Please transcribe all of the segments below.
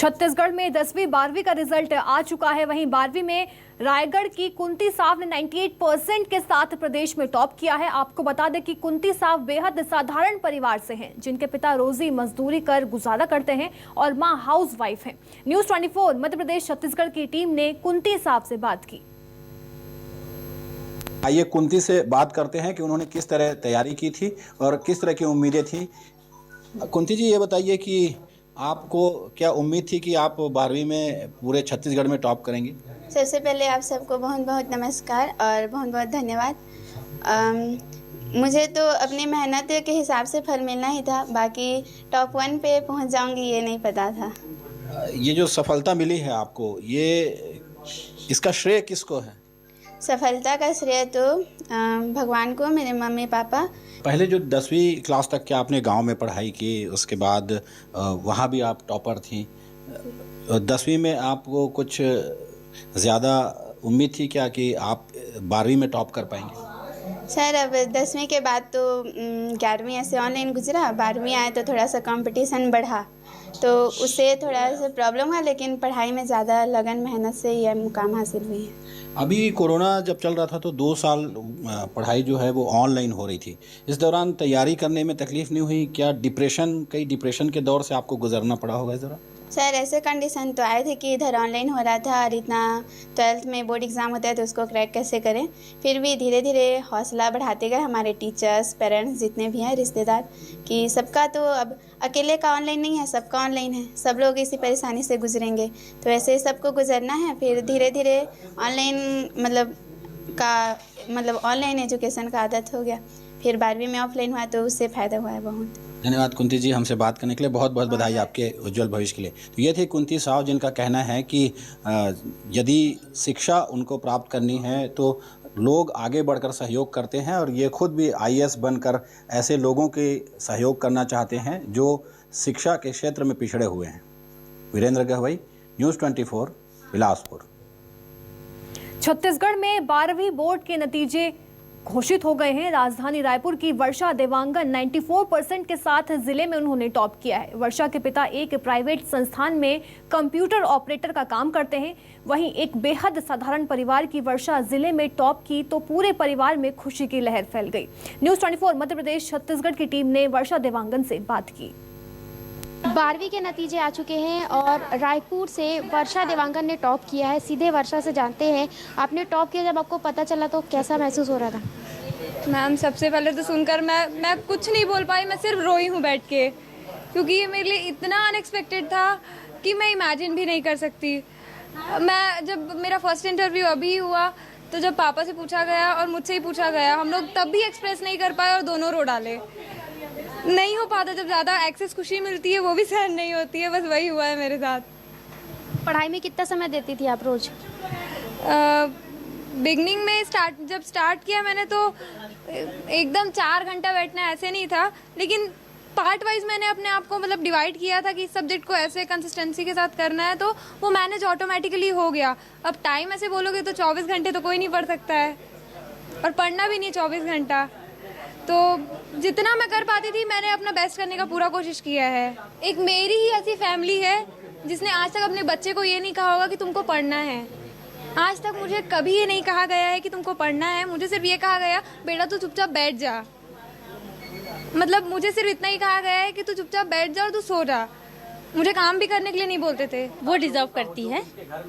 छत्तीसगढ़ में 10वीं 12वीं का रिजल्ट आ चुका है। वहीं 12वीं में रायगढ़ की कुंती साव ने 98% के साथ प्रदेश में टॉप किया है। आपको बता दें कि कुंती साव बेहद साधारण परिवार से हैं, जिनके पिता रोजी मजदूरी कर गुजारा करते हैं और मां हाउस वाइफ हैं। न्यूज़ 24 मध्य प्रदेश छत्तीसगढ़ की टीम ने कुंती साव से बात की। आइए कुंती से बात करते हैं कि उन्होंने किस तरह तैयारी की थी और किस तरह की उम्मीदें थी। कुंती जी, ये बताइए कि आपको क्या उम्मीद थी कि आप 12वीं में पूरे छत्तीसगढ़ में टॉप करेंगी? सबसे पहले आप सबको बहुत बहुत नमस्कार और बहुत बहुत धन्यवाद। मुझे तो अपनी मेहनत के हिसाब से फल मिलना ही था, बाकी टॉप 1 पे पहुंच जाऊंगी ये नहीं पता था। ये जो सफलता मिली है आपको, ये इसका श्रेय किसको है? सफलता का श्रेय तो भगवान को, मेरे मम्मी पापा। पहले जो 10वीं क्लास तक के आपने गांव में पढ़ाई की, उसके बाद वहाँ भी आप टॉपर थी। 10वीं में आपको कुछ ज़्यादा उम्मीद थी क्या कि आप 12वीं में टॉप कर पाएंगे? सर, अब 10वीं के बाद तो 11वीं ऐसे ऑनलाइन गुजरा, 12वीं आए तो थोड़ा सा कंपटीशन बढ़ा, तो उससे थोड़ा सा प्रॉब्लम हुआ, लेकिन पढ़ाई में ज़्यादा लगन मेहनत से यह मुकाम हासिल हुई है। अभी कोरोना जब चल रहा था तो 2 साल पढ़ाई जो है वो ऑनलाइन हो रही थी। इस दौरान तैयारी करने में तकलीफ़ नहीं हुई क्या? कई डिप्रेशन के दौर से आपको गुजरना पड़ा होगा इस दौरान? सर, ऐसे कंडीशन तो आए थे कि इधर ऑनलाइन हो रहा था और इतना 12th में बोर्ड एग्ज़ाम होता है तो उसको क्रैक कैसे करें। फिर भी धीरे धीरे हौसला बढ़ाते गए हमारे टीचर्स, पेरेंट्स, जितने भी हैं रिश्तेदार, कि सबका तो अब अकेले का ऑनलाइन नहीं है, सबका ऑनलाइन है, सब लोग इसी परेशानी से गुजरेंगे, तो ऐसे सबको गुजरना है। फिर धीरे धीरे ऑनलाइन ऑनलाइन एजुकेशन का आदत हो गया। फिर 12वीं में ऑफलाइन हुआ तो उससे फ़ायदा हुआ है बहुत। धन्यवाद कुंती जी, हमसे बात करने के लिए। बहुत बहुत बधाई आपके उज्जवल भविष्य के लिए। तो ये थे कुंती साव, जिनका कहना है कि यदि शिक्षा उनको प्राप्त करनी है तो लोग आगे बढ़कर सहयोग करते हैं और ये खुद भी IAS बनकर ऐसे लोगों के सहयोग करना चाहते हैं जो शिक्षा के क्षेत्र में पिछड़े हुए हैं। वीरेंद्र गहवई, न्यूज़ 24, बिलासपुर। छत्तीसगढ़ में 12वीं बोर्ड के नतीजे घोषित हो गए हैं। राजधानी रायपुर की वर्षा देवांगन 94% के साथ जिले में उन्होंने टॉप किया है। वर्षा के पिता एक प्राइवेट संस्थान में कंप्यूटर ऑपरेटर का काम करते हैं। वहीं एक बेहद साधारण परिवार की वर्षा जिले में टॉप की तो पूरे परिवार में खुशी की लहर फैल गई। न्यूज़ 24 मध्य प्रदेश छत्तीसगढ़ की टीम ने वर्षा देवांगन से बात की। 12वीं के नतीजे आ चुके हैं और रायपुर से वर्षा देवांगन ने टॉप किया है। सीधे वर्षा से जानते हैं, आपने टॉप किया, जब आपको पता चला तो कैसा महसूस हो रहा था? मैम, सबसे पहले तो सुनकर मैं कुछ नहीं बोल पाई, मैं सिर्फ रोई हूँ बैठ के, क्योंकि ये मेरे लिए इतना अनएक्सपेक्टेड था कि मैं इमेजिन भी नहीं कर सकती। जब मेरा फर्स्ट इंटरव्यू अभी हुआ तो जब पापा से पूछा गया और मुझसे ही पूछा गया, हम लोग तब भी एक्सप्रेस नहीं कर पाए और दोनों रो डाले। नहीं हो पाता, जब ज़्यादा एक्सेस खुशी मिलती है वो भी सहन नहीं होती है, बस वही हुआ है मेरे साथ। पढ़ाई में कितना समय देती थी आप रोज? बिगनिंग में जब स्टार्ट किया मैंने तो एकदम 4 घंटा बैठना ऐसे नहीं था, लेकिन पार्ट वाइज मैंने अपने आप को डिवाइड किया था कि इस सब्जेक्ट को ऐसे कंसिस्टेंसी के साथ करना है, तो वो मैनेज ऑटोमेटिकली हो गया। अब टाइम ऐसे बोलोगे तो 24 घंटे तो कोई नहीं पढ़ सकता है, और पढ़ना भी नहीं 24 घंटा, तो जितना मैं कर पाती थी मैंने अपना बेस्ट करने का पूरा कोशिश किया है। एक मेरी ही ऐसी फैमिली है जिसने आज तक अपने बच्चे को ये नहीं कहा होगा कि तुमको पढ़ना है। आज तक मुझे कभी ये नहीं कहा गया है कि तुमको पढ़ना है, मुझे सिर्फ ये कहा गया, बेटा तू चुपचाप बैठ जा। मुझे सिर्फ इतना ही कहा गया है कि तू चुपचाप बैठ जा और तू सो जा। मुझे काम भी करने के लिए नहीं बोलते थे। वो डिज़र्व करती है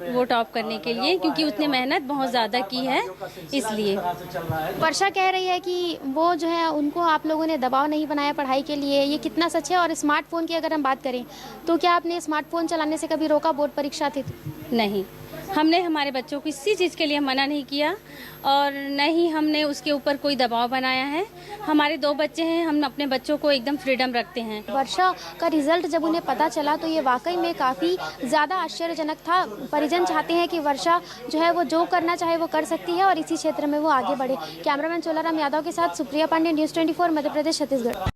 वो टॉप करने के लिए, क्योंकि उसने मेहनत बहुत ज़्यादा की है, इसलिए। वर्षा कह रही है कि वो जो है उनको आप लोगों ने दबाव नहीं बनाया पढ़ाई के लिए, ये कितना सच है? और स्मार्टफोन की अगर हम बात करें तो क्या आपने स्मार्टफोन चलाने से कभी रोका बोर्ड परीक्षा थी? नहीं, हमने हमारे बच्चों को किसी चीज़ के लिए मना नहीं किया और न ही हमने उसके ऊपर कोई दबाव बनाया है। हमारे 2 बच्चे हैं, हम अपने बच्चों को एकदम फ्रीडम रखते हैं। वर्षा का रिजल्ट जब उन्हें पता चला तो ये वाकई में काफ़ी ज़्यादा आश्चर्यजनक था। परिजन चाहते हैं कि वर्षा जो है वो जो करना चाहे वो कर सकती है और इसी क्षेत्र में वो आगे बढ़े। कैमरामैन चोलाराम यादव के साथ सुप्रिया पांडे, न्यूज़ 24 मध्य प्रदेश छत्तीसगढ़।